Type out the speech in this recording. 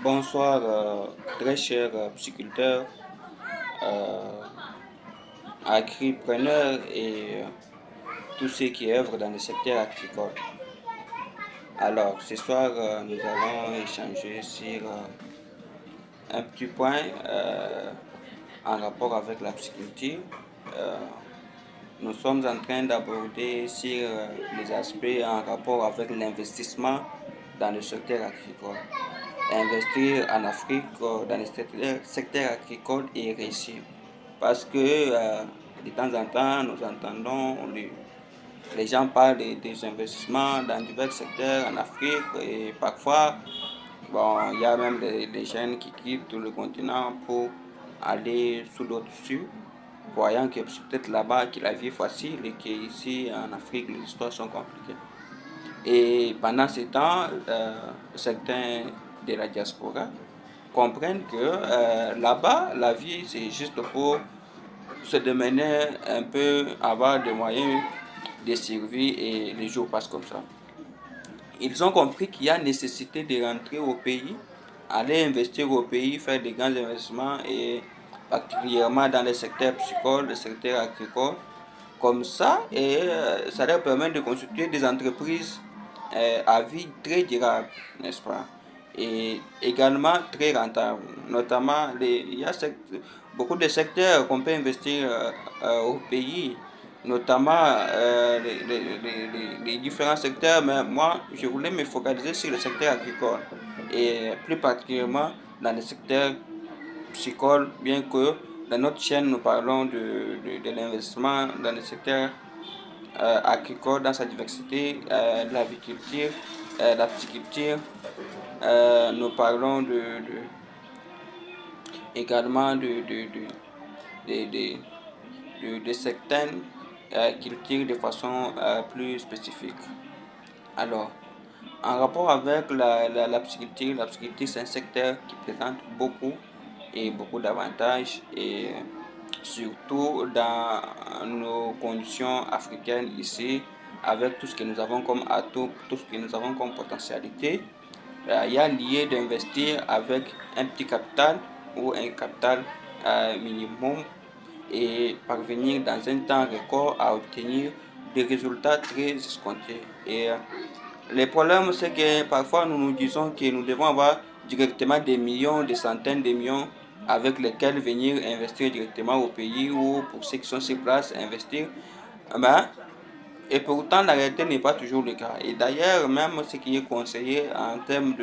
Bonsoir, très chers psychiculteurs, euh, agripreneurs et tous ceux qui œuvrent dans le secteur agricole. Alors, ce soir, nous allons échanger sur un petit point en rapport avec la psychiculture. Euh, nous sommes en train d'aborder sur les aspects en rapport avec l'investissement dans le secteur agricole. Investir en Afrique dans le secteur agricole et réussir. Parce que de temps en temps, nous entendons les gens parlent des investissements dans divers secteurs en Afrique et parfois, bon, il y a même des jeunes qui quittent tout le continent pour aller sous d'autres cieux, voyant que c'est peut-être là-bas que la vie est facile et qu'ici en Afrique les histoires sont compliquées. Et pendant ce temps, certains de la diaspora comprennent que là-bas, la vie, c'est juste pour se démener un peu, avoir des moyens de survie et les jours passent comme ça. Ils ont compris qu'il y a nécessité de rentrer au pays, aller investir au pays, faire des grands investissements et particulièrement dans le secteur psychologique, le secteur agricole, comme ça, et ça leur permet de constituer des entreprises à vie très durable, n'est-ce pas? Et également très rentable. Notamment, il y a beaucoup de secteurs qu'on peut investir au pays, notamment les différents secteurs, mais moi, je voulais me focaliser sur le secteur agricole et plus particulièrement dans le secteur psychologique, bien que dans notre chaîne, nous parlons de l'investissement dans le secteur agricole dans sa diversité, l'aviculture, la pisciculture. Nous parlons également de certaines cultures de façon plus spécifique. Alors, en rapport avec la pisciculture c'est un secteur qui présente beaucoup d'avantages et surtout dans nos conditions africaines ici, avec tout ce que nous avons comme atout, tout ce que nous avons comme potentialité. Il y a lieu d'investir avec un petit capital ou un capital minimum et parvenir dans un temps record à obtenir des résultats très escomptés. Et le problème, c'est que parfois nous nous disons que nous devons avoir directement des millions, des centaines de millions avec lesquels venir investir directement au pays ou pour ceux qui sont sur place investir. Ben, et pourtant, la réalité n'est pas toujours le cas. Et d'ailleurs, même ce qui est conseillé en termes